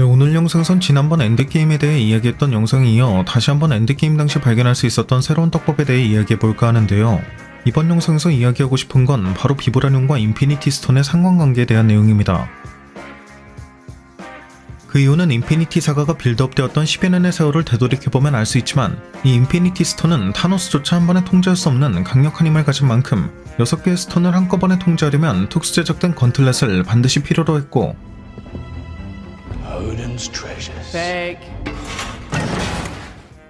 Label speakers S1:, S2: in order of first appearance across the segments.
S1: 네, 오늘 영상선 지난번 엔드게임에 대해 이야기했던 영상에 이어 다시 한번 엔드게임 당시 발견할 수 있었던 새로운 떡밥에 대해 이야기해볼까 하는데요. 이번 영상에서 이야기하고 싶은 건 바로 비브라늄과 인피니티 스톤의 상관관계에 대한 내용입니다. 그 이유는 인피니티 사가가 빌드업되었던 10여 년의 세월을 되돌이켜보면 알 수 있지만 이 인피니티 스톤은 타노스조차 한 번에 통제할 수 없는 강력한 힘을 가진 만큼 6개의 스톤을 한꺼번에 통제하려면 특수 제작된 건틀렛을 반드시 필요로 했고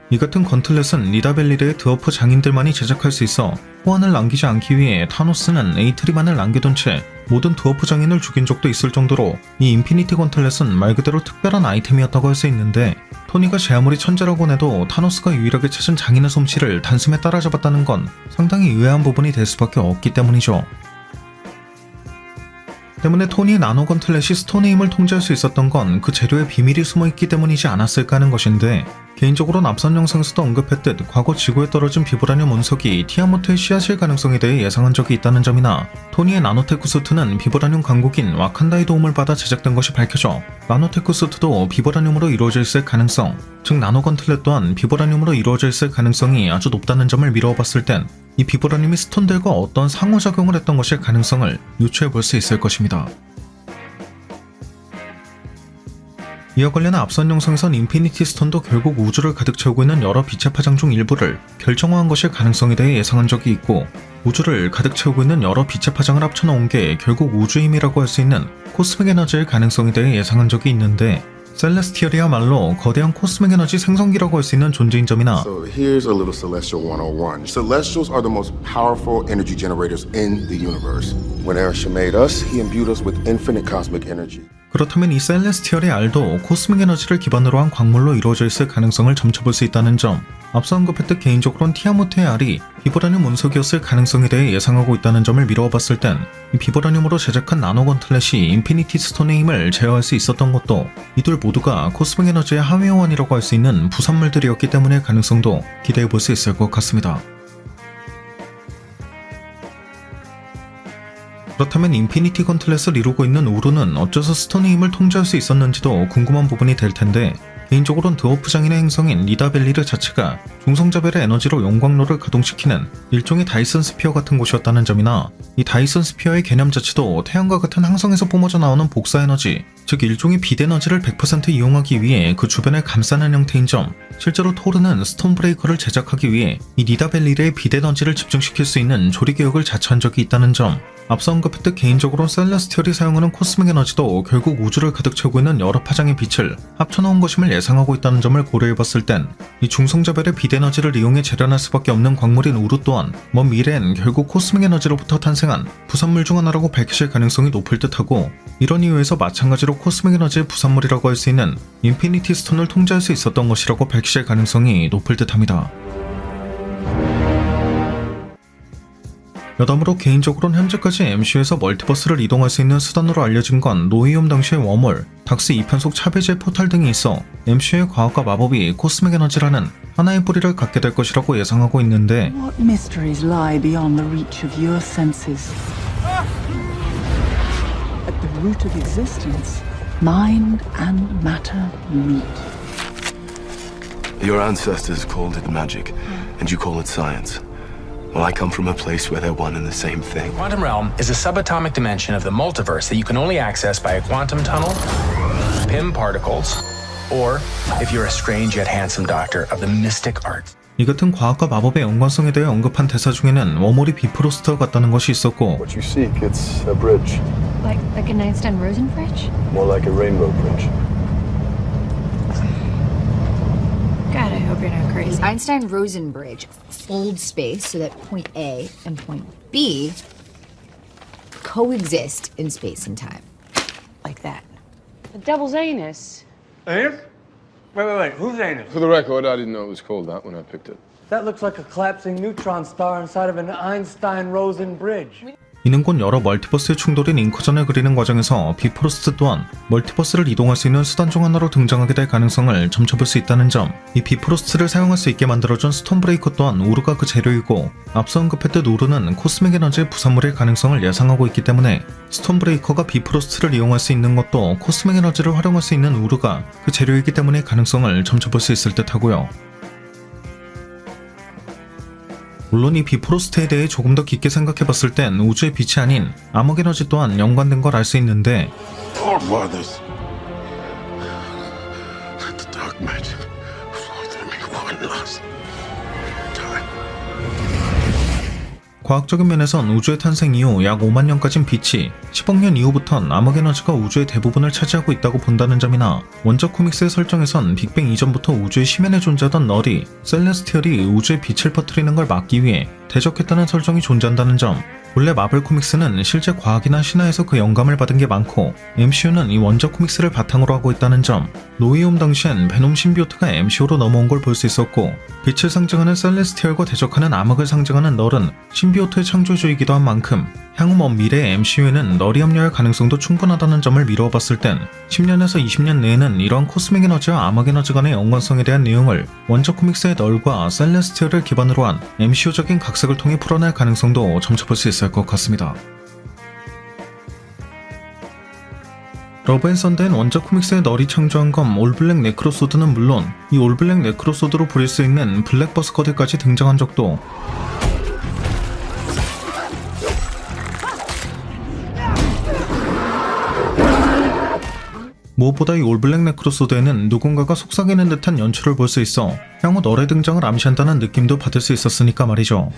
S1: 이 같은 건틀렛은 니다벨리르의 드워프 장인들만이 제작할 수 있어 호환을 남기지 않기 위해 타노스는 에이트리만을 남겨둔 채 모든 드워프 장인을 죽인 적도 있을 정도로 이 인피니티 건틀렛은 말 그대로 특별한 아이템이었다고 할 수 있는데, 토니가 제 아무리 천재라고 해도 타노스가 유일하게 찾은 장인의 솜씨를 단숨에 따라잡았다는 건 상당히 의아한 부분이 될 수밖에 없기 때문이죠. 때문에 토니의 나노 건틀렛이 스톤의 힘을 통제할 수 있었던 건 그 재료에 비밀이 숨어있기 때문이지 않았을까 하는 것인데, 개인적으로는 앞선 영상에서도 언급했듯 과거 지구에 떨어진 비브라늄 운석이 티아모트의 씨앗일 가능성에 대해 예상한 적이 있다는 점이나, 토니의 나노테크 수트는 비브라늄 강국인 와칸다의 도움을 받아 제작된 것이 밝혀져 나노테크 수트도 비브라늄으로 이루어져 있을 가능성, 즉 나노 건틀렛 또한 비브라늄으로 이루어져 있을 가능성이 아주 높다는 점을 미루어 봤을 땐 이 비브라늄이 스톤들과 어떤 상호작용을 했던 것일 가능성을 유추해 볼 수 있을 것입니다. 이와 관련 앞선 영상에선 인피니티 스톤도 결국 우주를 가득 채우고 있는 여러 빛의 파장 중 일부를 결정화한 것일 가능성에 대해 예상한 적이 있고, 우주를 가득 채우고 있는 여러 빛의 파장을 합쳐놓은 게 결국 우주의 힘이라고 할 수 있는 코스믹 에너지의 가능성에 대해 예상한 적이 있는데, 셀레스티얼이야말로 거대한 코스믹 에너지 생성기라고 할 수 있는 존재인 점이나,
S2: So here's a little Celestial 101. Celestials are the most powerful energy generators in the universe. When Erisha made us, he imbued us with infinite cosmic energy.
S1: 그렇다면 이 셀레스티얼의 알도 코스믹 에너지를 기반으로 한 광물로 이루어져 있을 가능성을 점쳐볼 수 있다는 점, 앞서 언급했듯 개인적으로는 티아모트의 알이 비브라늄 운석이었을 가능성에 대해 예상하고 있다는 점을 미루어 봤을 땐 이 비브라늄으로 제작한 나노 건틀렛이 인피니티 스톤의 힘을 제어할 수 있었던 것도 이들 모두가 코스믹 에너지의 하위 호환이라고 할 수 있는 부산물들이었기 때문의 가능성도 기대해 볼 수 있을 것 같습니다. 그렇다면 인피니티 건틀렛을 이루고 있는 우루는 어째서 스톤의 힘을 통제할 수 있었는지도 궁금한 부분이 될 텐데, 개인적으로는 드워프 장인의 행성인 니다벨리르 자체가 중성자별의 에너지로 용광로를 가동시키는 일종의 다이슨 스피어 같은 곳이었다는 점이나, 이 다이슨 스피어의 개념 자체도 태양과 같은 항성에서 뿜어져 나오는 복사 에너지, 즉 일종의 빛 에너지를 100% 이용하기 위해 그 주변을 감싸는 형태인 점, 실제로 토르는 스톤 브레이커를 제작하기 위해 이 니다벨리르의 빛 에너지를 집중시킬 수 있는 조리 개혁을 자처한 적이 있다는 점, 앞서 언급했듯 개인적으로 셀레스티얼이 사용하는 코스믹 에너지도 결국 우주를 가득 채우고 있는 여러 파장의 빛을 합쳐놓은 것임을 예상하고 있다는 점을 고려해봤을 땐 이 중성자별의 빛 에너지를 이용해 재련할 수밖에 없는 광물인 우루 또한 먼 미래엔 결국 코스믹 에너지로부터 탄생한 부산물 중 하나라고 밝히실 가능성이 높을 듯하고, 이런 이유에서 마찬가지로 코스믹 에너지의 부산물이라고 할 수 있는 인피니티 스톤을 통제할 수 있었던 것이라고 밝히실 가능성이 높을 듯합니다. 여담으로 개인적으로는 현재까지 MCU에서 멀티버스를 이동할 수 있는 수단으로 알려진 건 노이움 당시의 웜홀, 닥스 2편속 차베지의 포탈 등이 있어 MCU의 과학과 마법이 코스믹 에너지라는 하나의 뿌리를 갖게 될 것이라고 예상하고 있는데,
S3: What mysteries lie beyond the reach of your senses? At the root of existence, mind and matter meet.
S4: Your ancestors called it magic, and you call it science. Well, I come from a place where they're one and the same thing.
S5: Quantum realm is a subatomic dimension of the multiverse that you can only access by a quantum tunnel, PIM particles, or if you're a strange yet handsome doctor of the mystic arts.
S1: 이 같은 과학과 마법의 연관성에 대해 언급한 대사 중에는 웜홀이 비프로스트와 같다는 것이 있었고,
S6: What you seek, it's a bridge.
S7: Like an Einstein-Rosen bridge?
S6: More like a rainbow bridge.
S7: God, I hope you're not crazy.
S8: Einstein-Rosen bridge folds space so that point A and point B coexist in space and time. Like that.
S9: The devil's anus.
S10: Anus? Wait. Whose anus?
S6: For the record, I didn't know it was called that when I picked it.
S10: That looks like a collapsing neutron star inside of an Einstein-Rosen bridge.
S1: 이는 곧 여러 멀티버스의 충돌인 인커전을 그리는 과정에서 비프로스트 또한 멀티버스를 이동할 수 있는 수단 중 하나로 등장하게 될 가능성을 점쳐볼 수 있다는 점, 이 비프로스트를 사용할 수 있게 만들어준 스톤브레이커 또한 우르가 그 재료이고, 앞서 언급했듯 우르는 코스믹 에너지의 부산물일 가능성을 예상하고 있기 때문에 스톤브레이커가 비프로스트를 이용할 수 있는 것도 코스믹 에너지를 활용할 수 있는 우르가 그 재료이기 때문에 가능성을 점쳐볼 수 있을 듯 하고요. 물론 이 비프로스트에 대해 조금 더 깊게 생각해봤을 땐 우주의 빛이 아닌 암흑 에너지 또한 연관된 걸 알 수 있는데,
S2: Forefathers. Let the dark magic flow through me one last time.
S1: 과학적인 면에선 우주의 탄생 이후 약 5만 년까진 빛이 10억 년 이후부턴 암흑 에너지가 우주의 대부분을 차지하고 있다고 본다는 점이나, 원작 코믹스의 설정에선 빅뱅 이전부터 우주의 심연에 존재하던 널이 셀레스티얼이 우주의 빛을 퍼뜨리는 걸 막기 위해 대적했다는 설정이 존재한다는 점, 원래 마블 코믹스는 실제 과학이나 신화에서 그 영감을 받은 게 많고 MCU는 이 원작 코믹스를 바탕으로 하고 있다는 점, 노이홈 당시엔 베놈 신비오트가 MCU로 넘어온 걸 볼 수 있었고, 빛을 상징하는 셀레스티얼과 대적하는 암흑을 상징하는 널은 신비오트의 창조주이기도 한 만큼 향후 먼 미래의 MCU에는 널이 합류할 가능성도 충분하다는 점을 미루어 봤을 땐 10년에서 20년 내에는 이러한 코스믹 에너지와 암흑 에너지 간의 연관성에 대한 내용을 원작 코믹스의 널과 셀레스티얼을 기반으로 한 MCU적인 각색을 통해 풀어낼 가능성도 점쳐볼 수 있을 것 같습니다. 러브 앤 썬더엔 원작 코믹스의 널이 창조한 검 올블랙 네크로소드는 물론 이 올블랙 네크로소드로 부릴 수 있는 블랙 버스커드까지 등장한 적도, 무엇보다 이 올블랙 네크로소드에는 누군가가 속삭이는 듯한 연출을 볼 수 있어 향후 널의 등장을 암시한다는 느낌도 받을 수 있었으니까 말이죠.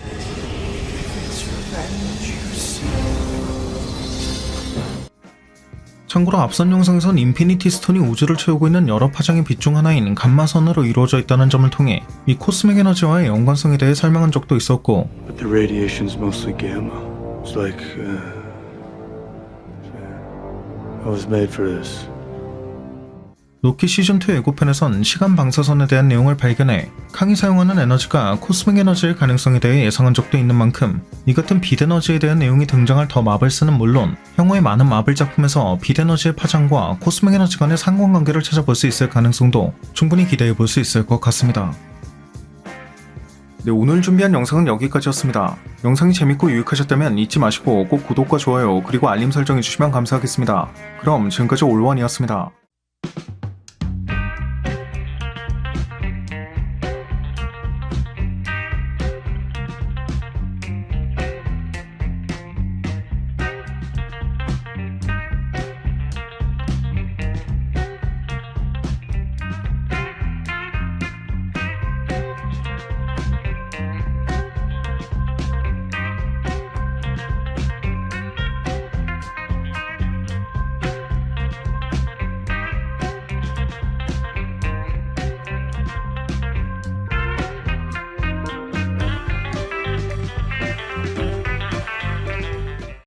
S1: 참고로 앞선 영상에선 인피니티 스톤이 우주를 채우고 있는 여러 파장의 빛 중 하나인 감마선으로 이루어져 있다는 점을 통해 이 코스믹 에너지와의 연관성에 대해 설명한 적도 있었고,
S6: But the radiation's mostly gamma. It's like, I was made for this.
S1: 로키 시즌2 예고편에선 시간 방사선에 대한 내용을 발견해 캉이 사용하는 에너지가 코스믹 에너지일 가능성에 대해 예상한 적도 있는 만큼 이 같은 빛 에너지에 대한 내용이 등장할 더 마블스는 물론 향후의 많은 마블 작품에서 빛 에너지의 파장과 코스믹 에너지 간의 상관관계를 찾아볼 수 있을 가능성도 충분히 기대해 볼 수 있을 것 같습니다. 네, 오늘 준비한 영상은 여기까지였습니다. 영상이 재밌고 유익하셨다면 잊지 마시고 꼭 구독과 좋아요 그리고 알림 설정해 주시면 감사하겠습니다. 그럼 지금까지 올원이었습니다.